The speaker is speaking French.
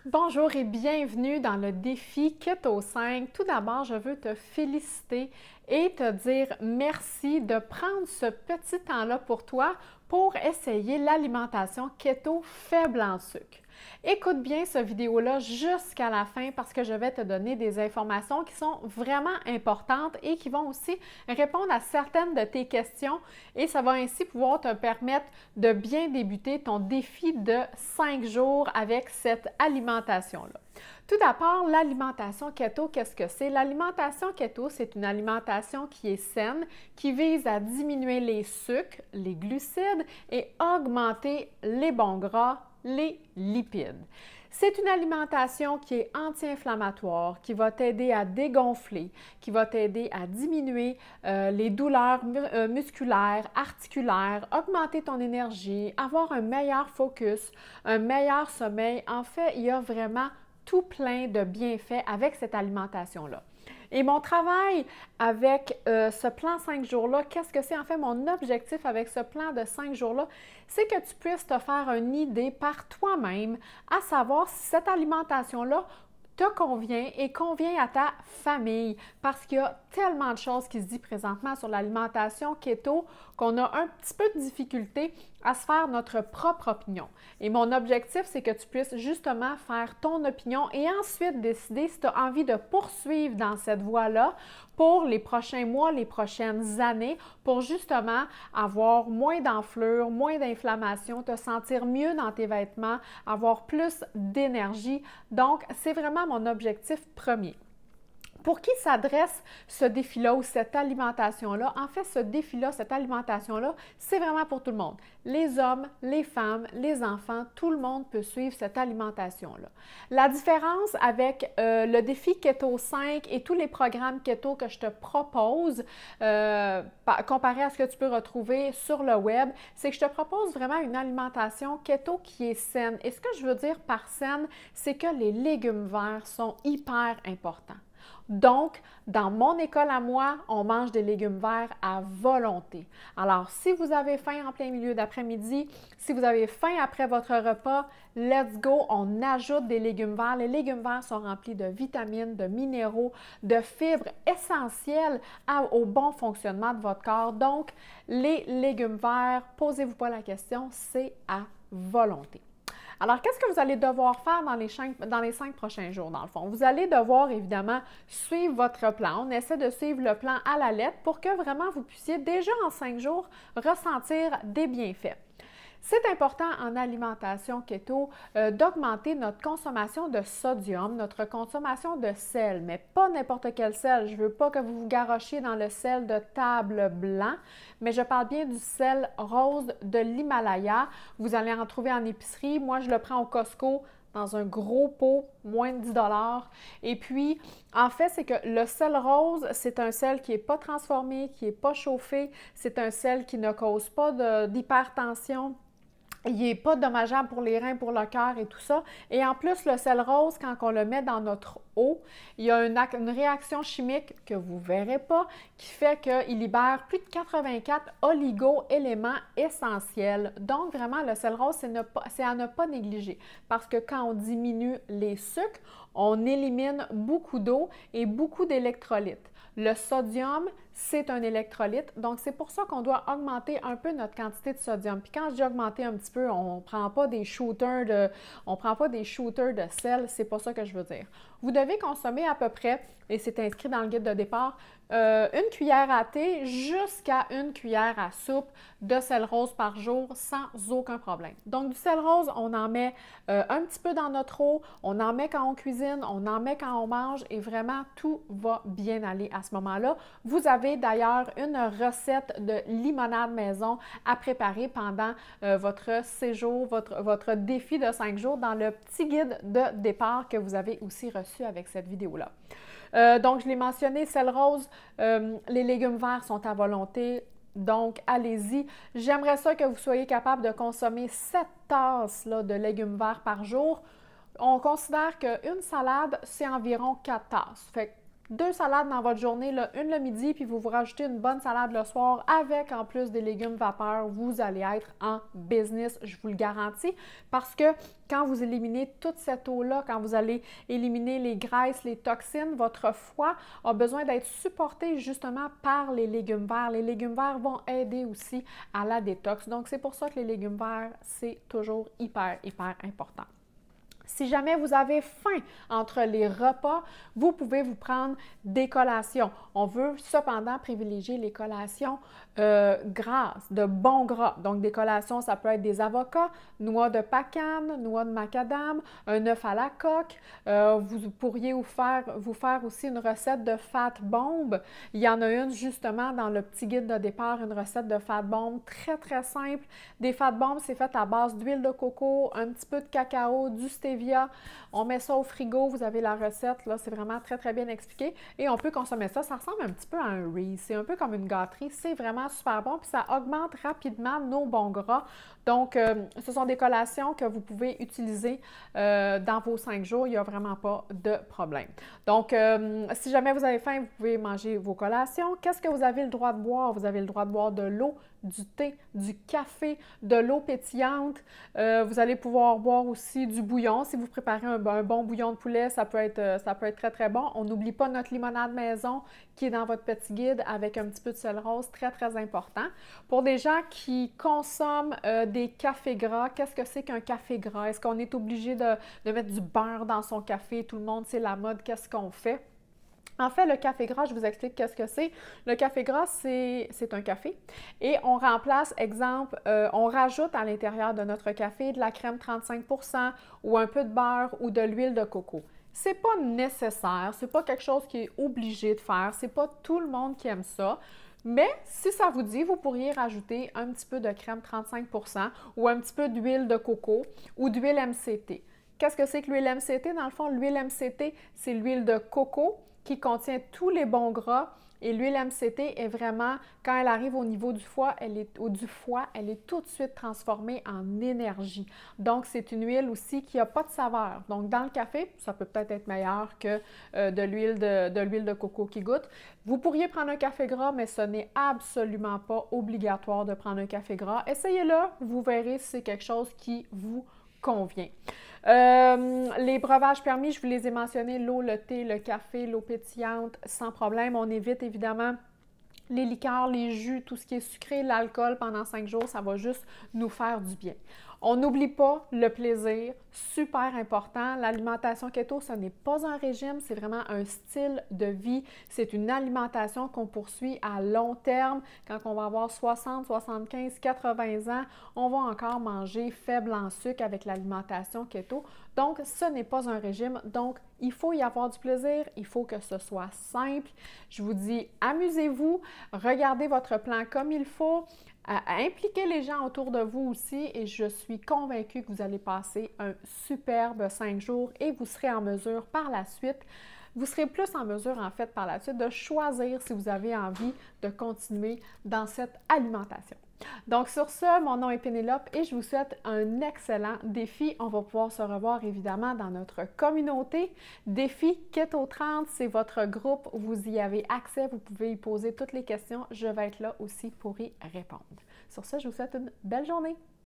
Bonjour et bienvenue dans le défi Keto 5. Tout d'abord, je veux te féliciter et te dire merci de prendre ce petit temps-là pour toi pour essayer l'alimentation keto faible en sucre. Écoute bien cette vidéo-là jusqu'à la fin parce que je vais te donner des informations qui sont vraiment importantes et qui vont aussi répondre à certaines de tes questions et ça va ainsi pouvoir te permettre de bien débuter ton défi de 5 jours avec cette alimentation-là. Tout d'abord, l'alimentation keto, qu'est-ce que c'est? L'alimentation keto, c'est une alimentation qui est saine, qui vise à diminuer les sucres, les glucides et augmenter les bons gras, les lipides. C'est une alimentation qui est anti-inflammatoire, qui va t'aider à dégonfler, qui va t'aider à diminuer les douleurs musculaires, articulaires, augmenter ton énergie, avoir un meilleur focus, un meilleur sommeil. En fait, il y a vraiment tout plein de bienfaits avec cette alimentation-là. Et mon travail avec ce plan 5 jours-là, qu'est-ce que c'est? En fait, mon objectif avec ce plan de 5 jours-là, c'est que tu puisses te faire une idée par toi-même, à savoir si cette alimentation-là te convient et convient à ta famille parce qu'il y a tellement de choses qui se disent présentement sur l'alimentation keto qu'on a un petit peu de difficulté à se faire notre propre opinion. Et mon objectif, c'est que tu puisses justement faire ton opinion et ensuite décider si tu as envie de poursuivre dans cette voie-là pour les prochains mois, les prochaines années, pour justement avoir moins d'enflure, moins d'inflammation, te sentir mieux dans tes vêtements, avoir plus d'énergie. Donc, c'est vraiment mon objectif premier. Pour qui s'adresse ce défi-là ou cette alimentation-là? En fait, ce défi-là, cette alimentation-là, c'est vraiment pour tout le monde. Les hommes, les femmes, les enfants, tout le monde peut suivre cette alimentation-là. La différence avec le défi Keto 5 et tous les programmes keto que je te propose, comparé à ce que tu peux retrouver sur le web, c'est que je te propose vraiment une alimentation keto qui est saine. Et ce que je veux dire par saine, c'est que les légumes verts sont hyper importants. Donc, dans mon école à moi, on mange des légumes verts à volonté. Alors, si vous avez faim en plein milieu d'après-midi, si vous avez faim après votre repas, let's go, on ajoute des légumes verts. Les légumes verts sont remplis de vitamines, de minéraux, de fibres essentielles au bon fonctionnement de votre corps. Donc, les légumes verts, posez-vous pas la question, c'est à volonté. Alors, qu'est-ce que vous allez devoir faire dans les 5 prochains jours, dans le fond? Vous allez devoir, évidemment, suivre votre plan. On essaie de suivre le plan à la lettre pour que vraiment vous puissiez déjà en 5 jours ressentir des bienfaits. C'est important en alimentation keto d'augmenter notre consommation de sodium, notre consommation de sel, mais pas n'importe quel sel. Je ne veux pas que vous vous garochiez dans le sel de table blanc, mais je parle bien du sel rose de l'Himalaya. Vous allez en trouver en épicerie. Moi, je le prends au Costco dans un gros pot, moins de 10 $. Et puis, en fait, c'est que le sel rose, c'est un sel qui n'est pas transformé, qui n'est pas chauffé. C'est un sel qui ne cause pas d'hypertension. Il n'est pas dommageable pour les reins, pour le cœur et tout ça. Et en plus, le sel rose, quand on le met dans notre eau, il y a une réaction chimique que vous ne verrez pas qui fait qu'il libère plus de 84 oligo-éléments essentiels. Donc, vraiment, le sel rose, c'est à ne pas négliger parce que quand on diminue les sucres, on élimine beaucoup d'eau et beaucoup d'électrolytes. Le sodium, c'est un électrolyte, donc c'est pour ça qu'on doit augmenter un peu notre quantité de sodium. Puis quand je dis augmenter un petit peu, on ne prend pas des shooters de sel, c'est pas ça que je veux dire. Vous devez consommer à peu près, et c'est inscrit dans le guide de départ, une cuillère à thé jusqu'à une cuillère à soupe de sel rose par jour sans aucun problème. Donc, du sel rose, on en met un petit peu dans notre eau, on en met quand on cuisine, on en met quand on mange et vraiment, tout va bien aller à ce moment-là. Vous avez d'ailleurs une recette de limonade maison à préparer pendant votre séjour, votre défi de 5 jours dans le petit guide de départ que vous avez aussi reçu avec cette vidéo-là. Donc, je l'ai mentionné, sel rose, les légumes verts sont à volonté, donc allez-y. J'aimerais ça que vous soyez capable de consommer 7 tasses là, de légumes verts par jour. On considère qu'une salade, c'est environ 4 tasses. Fait 2 salades dans votre journée, là, une le midi, puis vous rajoutez une bonne salade le soir avec en plus des légumes vapeur, vous allez être en business, je vous le garantis, parce que quand vous éliminez toute cette eau-là, quand vous allez éliminer les graisses, les toxines, votre foie a besoin d'être supporté justement par les légumes verts. Les légumes verts vont aider aussi à la détox. Donc, c'est pour ça que les légumes verts, c'est toujours hyper, hyper important. Si jamais vous avez faim entre les repas, vous pouvez vous prendre des collations. On veut cependant privilégier les collations grasses, de bons gras. Donc, des collations, ça peut être des avocats, noix de pacane, noix de macadam, un œuf à la coque. Vous pourriez vous faire aussi une recette de fat bomb. Il y en a une justement dans le petit guide de départ, une recette de fat bomb très, très simple. Des fat bombs, c'est fait à base d'huile de coco, un petit peu de cacao, du stevia. On met ça au frigo, vous avez la recette, là, c'est vraiment très, très bien expliqué. Et on peut consommer ça. Ça ressemble un petit peu à un Reese. C'est un peu comme une gâterie. C'est vraiment super bon, puis ça augmente rapidement nos bons gras. Donc, ce sont des collations que vous pouvez utiliser dans vos 5 jours. Il n'y a vraiment pas de problème. Donc, si jamais vous avez faim, vous pouvez manger vos collations. Qu'est-ce que vous avez le droit de boire? Vous avez le droit de boire de l'eau, du thé, du café, de l'eau pétillante. Vous allez pouvoir boire aussi du bouillon. Si vous préparez un bon bouillon de poulet, ça peut être très, très bon. On n'oublie pas notre limonade maison qui est dans votre petit guide avec un petit peu de sel rose, très, très important. Pour des gens qui consomment des cafés gras, qu'est-ce que c'est qu'un café gras? Est-ce qu'on est obligé de mettre du beurre dans son café? Tout le monde, c'est la mode, qu'est-ce qu'on fait? En fait, le café gras, je vous explique qu'est-ce que c'est. Le café gras, c'est un café et on remplace, exemple, on rajoute à l'intérieur de notre café de la crème 35% ou un peu de beurre ou de l'huile de coco. C'est pas nécessaire, c'est pas quelque chose qui est obligé de faire, c'est pas tout le monde qui aime ça. Mais si ça vous dit, vous pourriez rajouter un petit peu de crème 35% ou un petit peu d'huile de coco ou d'huile MCT. Qu'est-ce que c'est que l'huile MCT? Dans le fond, l'huile MCT, c'est l'huile de coco qui contient tous les bons gras. Et l'huile MCT est vraiment, quand elle arrive au niveau du foie, elle est tout de suite transformée en énergie. Donc, c'est une huile aussi qui n'a pas de saveur. Donc, dans le café, ça peut peut-être être meilleur que de l'huile de coco qui goûte. Vous pourriez prendre un café gras, mais ce n'est absolument pas obligatoire de prendre un café gras. Essayez-le, vous verrez si c'est quelque chose qui vous convient. Les breuvages permis, je vous les ai mentionnés, l'eau, le thé, le café, l'eau pétillante, sans problème. On évite évidemment les liqueurs, les jus, tout ce qui est sucré, l'alcool pendant 5 jours, ça va juste nous faire du bien. On n'oublie pas le plaisir, super important. L'alimentation keto, ce n'est pas un régime, c'est vraiment un style de vie. C'est une alimentation qu'on poursuit à long terme. Quand on va avoir 60, 75, 80 ans, on va encore manger faible en sucre avec l'alimentation keto. Donc, ce n'est pas un régime. Donc, il faut y avoir du plaisir, il faut que ce soit simple. Je vous dis, amusez-vous, regardez votre plan comme il faut. Impliquez les gens autour de vous aussi et je suis convaincue que vous allez passer un superbe 5 jours et vous serez en mesure par la suite, vous serez plus en mesure en fait par la suite de choisir si vous avez envie de continuer dans cette alimentation. Donc sur ce, mon nom est Pénélope et je vous souhaite un excellent défi. On va pouvoir se revoir évidemment dans notre communauté. Défi Keto 30, c'est votre groupe, vous y avez accès, vous pouvez y poser toutes les questions. Je vais être là aussi pour y répondre. Sur ce, je vous souhaite une belle journée.